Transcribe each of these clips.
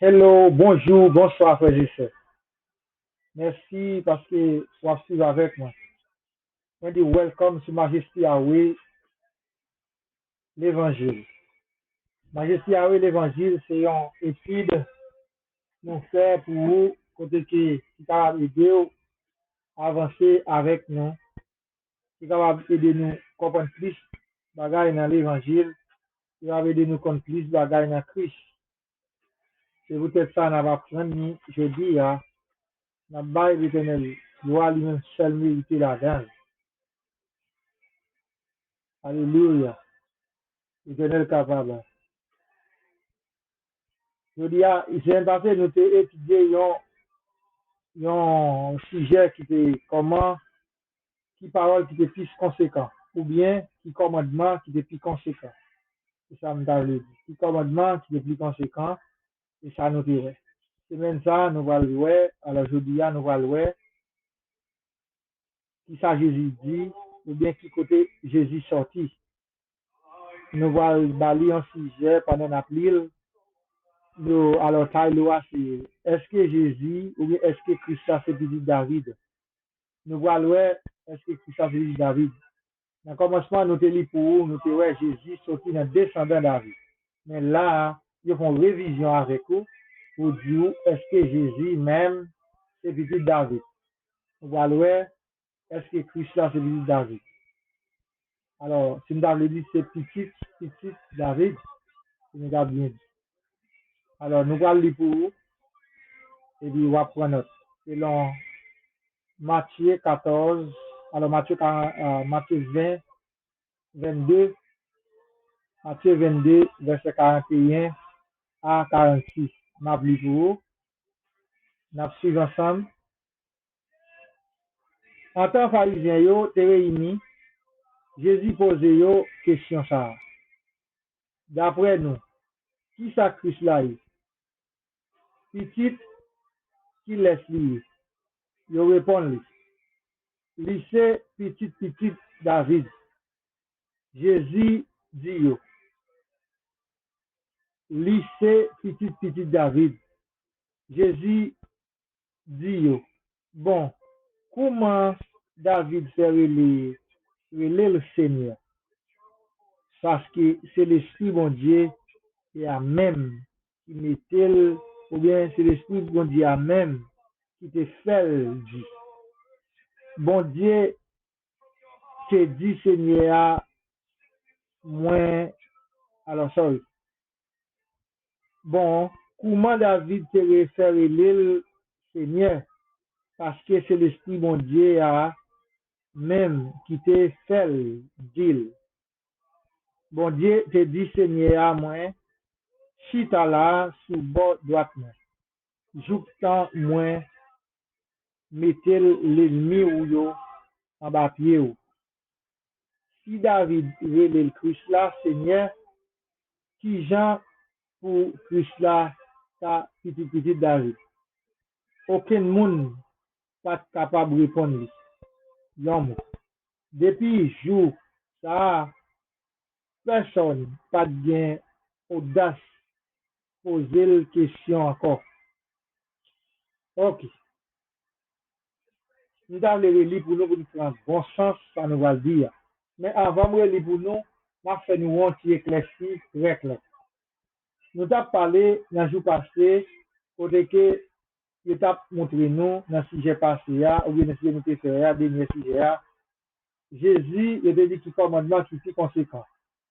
Hello, bonjour, bonsoir, frères et sœurs. Merci parce que vous êtes suivi avec moi. Je dis welcome to Majesty Yahweh, l'évangile. Majesty Yahweh, l'évangile, c'est une étude nous fait pour vous, côté qui va aider à avancer avec nous, qui va aider nous à comprendre plus bagaille dans l'évangile, qui va aider nous à comprendre plus bagaille dans Christ. C'est peut-être ça, on va prendre jeudi, dans le bail l'éternel, gloire lui-même seul mérité la dedans. Alléluia. L'éternel capable. Je dis, j'ai passé, nous avons étudié un sujet qui était comment, qui parole qui était plus conséquent, ou bien qui commandement qui était plus conséquent. C'est ça, me dit. Qui commandement qui était plus conséquent, et ça nous dirait. C'est même ça, nous allons le voir. Alors, je dis, nous allons le voir. Qui ça Jésus dit, ou bien qui côté Jésus sorti. Nous allons balayer un sujet pendant l'appel. Alors, Taïloa, c'est est-ce que Jésus ou bien est-ce que Christ c'est petit David? Nous voyons, est-ce que Christ c'est petit David? Dans le commencement, nous te lisons pour vous, nous te ouais, Jésus sorti dans descendant David. Mais là, ils font révision avec vous pour dire est-ce que Jésus même c'est petit David? Nous voyons, est-ce que Christ c'est petit David? Alors, si nous avons dit c'est petit David, nous avons bien dit. Alors, nous allons lire pour vous et puis on va prendre note. Selon Matthieu 14, alors Matthieu 20, 22, Matthieu 22, verset 41 à 46. M'a pris pour vous, nous suivons ensemble. En tant que pharisien, yo, te réunis, Jésus pose yo question ça. D'après nous, qui ça Christ là est? Petit qui laisse lui? Yo répond lui. Lycée petit David. Jésus dit yo. Lycée petit David. Jésus dit yo. Bon, comment David fait le Seigneur? Parce que c'est l'Esprit bon Dieu qui a même qui mettait, ou bien c'est l'Esprit bon Dieu a même qui te fait dire. Bon Dieu te dit Seigneur moins, alors sorry. Bon, comment David te réfère le Seigneur? Parce que c'est l'Esprit bon Dieu a même qui te fait dire. Bon Dieu te dit Seigneur à moi, si tu là sous bord droite, joutant moins, mettez l'ennemi ou yo en bas pied ou. Si David veut le Christ là, Seigneur, qui Jean pour Christ là, ça petit David. Aucun monde pas capable de répondre. L'homme. Depuis jour, ça, personne pas bien audace poser la question encore. Ok. Nous allons les lire pour nous pour nous prendre bon sens, ça nous va le dire. Mais avant de lire pour nous, on fait nous un petit éclairci très clair. Nous avons parlé dans le jour passé, côté que nous avons montré nous dans le sujet passé, ou bien dans le sujet nous avons fait, dernier sujet, Jésus, il a dit qu'il commandement qui est plus conséquent.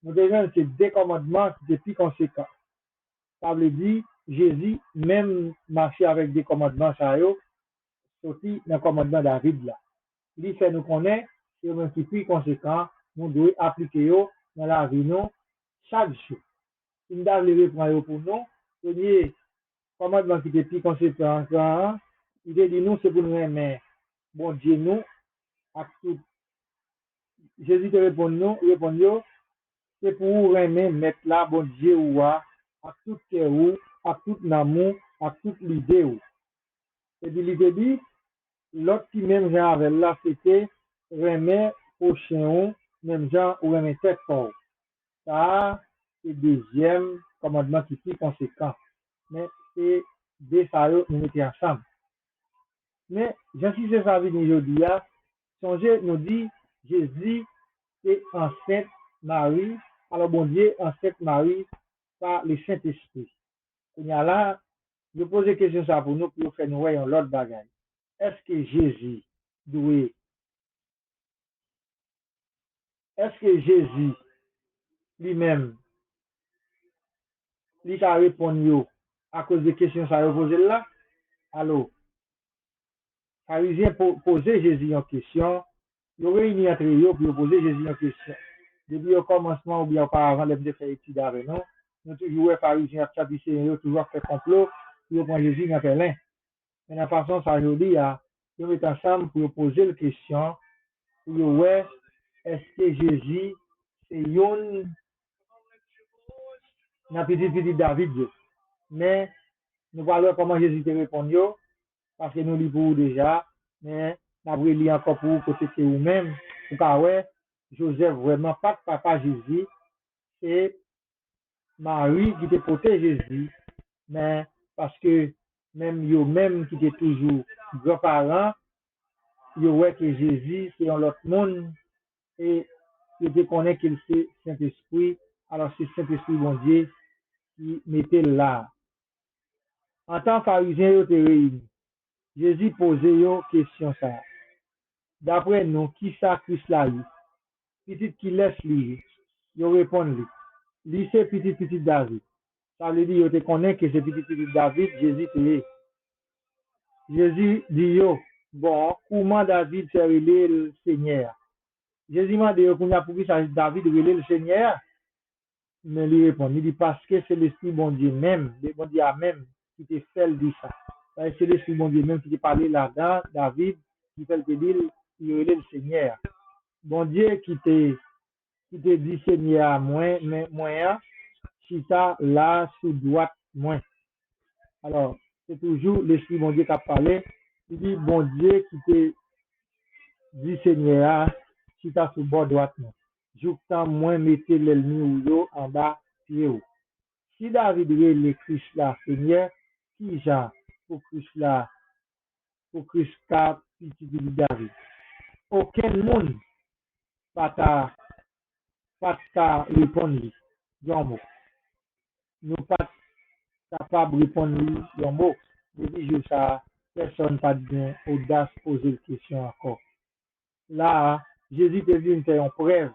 Nous devons ces deux commandements qui sont plus conséquents. Ça veut dire, Jésus, même marcher avec des commandements, ça y est, sorti dans le commandement David là. Il fait nous connaître, c'est un qui plus conséquent, nous devons appliquer dans la vie nous chaque jour. Si nous devons les reprendre pour nous, premier commandement qui est plus conséquent, il dit nous, c'est pour nous aimer. Bon Dieu, nous, à tout. Jésus te répond nous, c'est pour vous aimer, mettre là, bon Dieu, ou à tout cœur, à tout amour, à toute l'idée. Et puis, il te dit, l'autre qui même genre avec là, c'était remettre au chien, même genre, ou remettre tête fort. Ça, c'est le deuxième commandement qui est plus conséquent. Mais c'est deux ça nous mettons ensemble. Mais, j'insiste ça veut dire aujourd'hui, songez, nous dit, Jésus est enceinte Marie, alors bon Dieu, enceinte Marie par le Saint-Esprit. Il y a là, je pose une question ça pour nous, pour faire nous voir l'autre bagage. Est-ce que Jésus doit, est-ce que Jésus lui-même, il a répondu à cause des questions ça a posé là? Alors, Pharisien poser Jésus une question, il réunit entre eux pour poser Jésus une question. Depuis au commencement ou bien auparavant, les de faire études avec nous, nous toujours les pharisiens ont toujours fait complot pour prendre Jésus dans Pelin. Mais de façon, ça aujourd'hui, ils mettent ensemble pour poser la question, pour voir est-ce que Jésus, c'est un petit David. Mais nous parlons comment Jésus te répond, parce que nous lisons déjà, mais nous avons lu encore pour vous, côté que vous-même, vous savez, Joseph, vraiment pas papa Jésus, c'est Marie qui te protège Jésus, mais parce que même eux-mêmes qui étaient toujours grands-parents, ils voient que Jésus, c'est un autre monde, et ils te connaissent qu'il c'est Saint-Esprit, alors c'est Saint-Esprit, bon Dieu, qui mettait là. En tant que pharisien, ils étaient réunis. Jésus posait une question ça. D'après nous, qui ça Christ là, petit qui laisse lui, ils répondent lui. Lui, c'est petit David. Ça veut dire, ils te connaissent que c'est petit David, Jésus est. Jésus dit, bon, comment David s'est relé le Seigneur? Jésus m'a dit, pour qui ça David relé le Seigneur? Mais lui répond, il dit, parce que c'est l'Esprit bon Dieu même, le bon Dieu même, qui te fait dire ça. C'est l'Esprit bon Dieu même qui te parlait là-dedans, David, qui fait te dire, il relé le Seigneur. Bon Dieu qui te dit Seigneur, moi, si ça là, sous droite, moi. Alors, c'est toujours l'Esprit bon Dieu qui a parlé. Il dit, bon Dieu qui te dit Seigneur, si tu sous bord droite, j'outan moins mettez l'ennemi ou en bas, pied haut. Si David veut le Christ là, Seigneur, qui genre pour Christ là, pour Christ là, petit David. Aucun monde pas ta répondre, Yombo. Nous pas capable de répondre, Yombo. Depuis que ça, personne n'a bien audace de poser la question encore. Là, Jésus te venu faire une preuve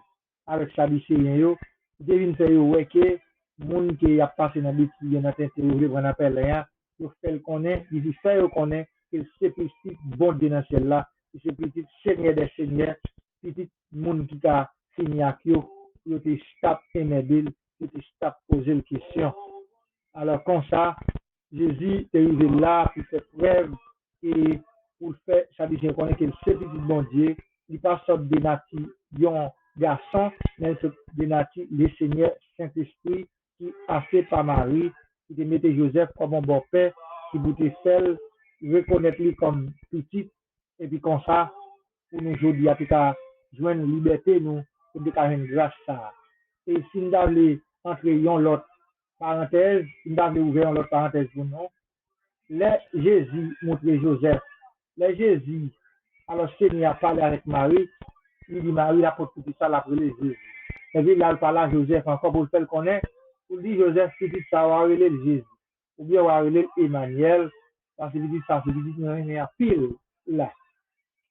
avec sa lycéen, il te venu faire ouais que les gens qui a passé dans l'étude, il y a interrogé pour un appel là, il fait le connaître, il fait le connaître que c'est petit bon Dieu dans ciel là, c'est petit Seigneur des seigneurs, petit monde qui a signé à qui il te tape aimer, il te tape poser une question. Alors comme ça, Jésus est arrivé là pour faire preuve et pour faire, ça dit qu'on est que c'est petit bon Dieu, il passe de nature, un garçon, mais de nature, le Seigneur Saint-Esprit qui a fait par Marie, qui te mettait Joseph comme un bon père, qui vous te fait reconnaître lui comme petit, et puis comme ça, pour nous aujourd'hui, à tout cas, joindre une liberté, nous, pour déclarer une grâce ça. Et si nous avons entré dans l'autre parenthèse, si nous avons ouvert l'autre parenthèse pour nous, les Jésus montrait Joseph, les Jésus, alors Seigneur a parlé avec Marie, il dit Marie, la porte tout ça, la brûlé Jésus. Et puis là, il parle à Joseph encore pour le faire connaître, pour dire Joseph, c'est dit ça, va relé Jésus, ou bien va relé Emmanuel, parce qu'il dit ça, c'est dit, il y a pile là.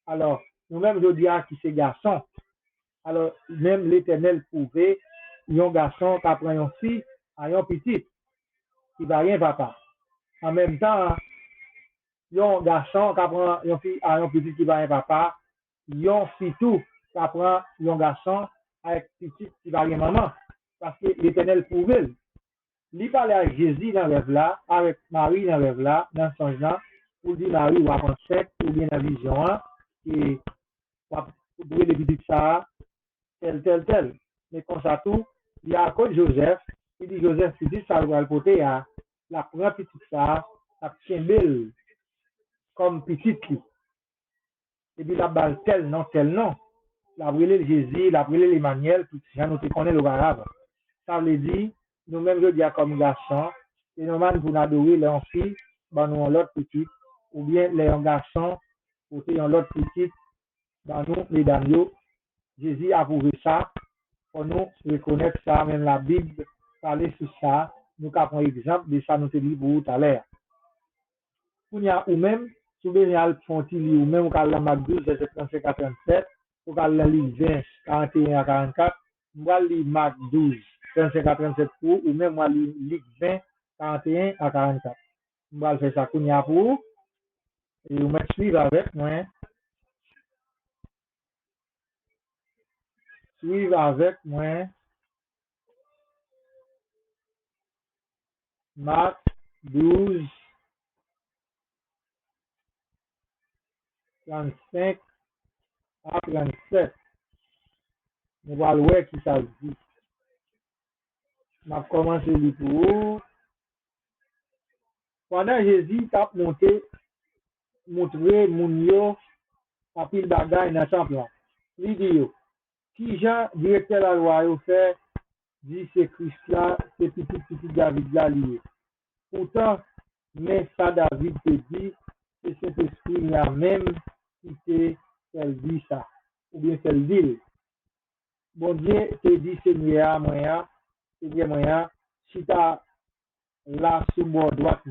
Alors, nous-mêmes, je dis à qui c'est garçon, alors, même l'Éternel pouvait, il y a un garçon qui apprend une fille à un petit, qui va rien papa. En même temps, il y a un garçon qui apprend une fille à un petit qui va rien papa. Il y a un fille tout qui apprend un garçon avec petit qui va rien maman. Parce que l'Éternel pouvait. Il parlait avec Jésus dans le rêve là, avec Marie dans le rêve là, dans son genre, pour dire Marie ou apprendre sec, ou bien la vision, et pour trouver les petites ça, tel. Mais comme ça tout, il y a encore Joseph, il dit Joseph, il dit ça va le côté à la première petite ça, la belle comme petite qui. Et puis la balle tel non. La brûlé Jésus, la brûlé Emmanuel, tout ça, nous te connaissons le arabe. Ça veut dire, nous-mêmes, je dis comme garçon, c'est normal pour nous adorer les filles, bah nous l'autre petite, ou bien les garçons, côté en l'autre petite, bah nous, mesdames, Jésus a prouvé ça, pour nous reconnaître ça, même la Bible parler sur ça, nous avons un exemple de ça, nous te dit pour tout à l'heure. Ou même, si vous avez fonti ou même, quand la Marc 12, verset 35 à 37, ou quand la livre 20, 41 à 44, moi, lire Marc 12, 35 à 37 pour, ou même, moi, lire 20, 41 à 44. Moi, je fais ça pour, et vous me suivez avec moi, suivez avec moi, Marc 12, 35 à 37. Nous allons voir qui ça dit. Je vais commencer le pour. Pendant Jésus a montré mon yo, a pile bagay dans sa plan. Il dit yo, qui Jean, directeur de la loi, yo fait, dit c'est Christ là, c'est petit David là lié. Pourtant, mais ça David te dit, c'est cet esprit là même qui te dit ça, ou bien te dit. Bon Dieu te dit Seigneur moyen, si t'as là sous mon droite,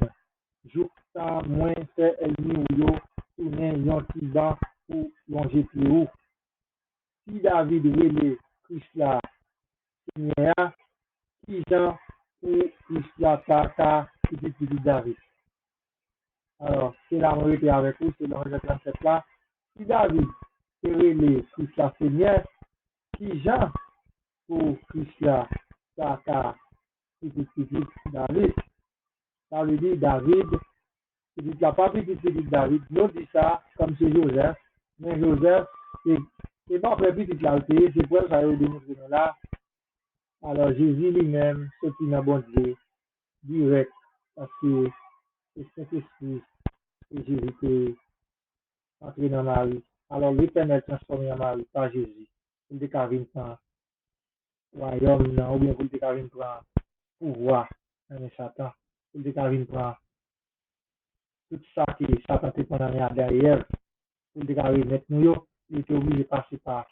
jouta moins fait ennemi ou yo, tourner yon ti ban pour longer plus haut. Si David relè Christ là, Seigneur, qui Jean pour Christ là, petit David. Alors, c'est la vérité avec vous, c'est dans le 37 là. Si David relè Christ là, Seigneur, qui Jean pour Christ là, petit David. Ça veut dire David, il n'a pas petit David. Nous dit ça comme c'est Joseph, mais Joseph, c'est pas très petit l'alté, c'est pour ça que nous là. Alors Jésus lui-même, c'est une bonne Dieu, direct, parce que c'est Saint-Esprit que Jésus est entré dans Marie. Alors l'Éternel transformé en Marie par Jésus. Il dit qu'à venir prendre royaume, ou bien il dit qu'à venir prendre pouvoir, mais Satan. Il dit qu'à venir prendre tout ça qui Satan te pendant derrière, pour te remettre nous, il était obligé de passer par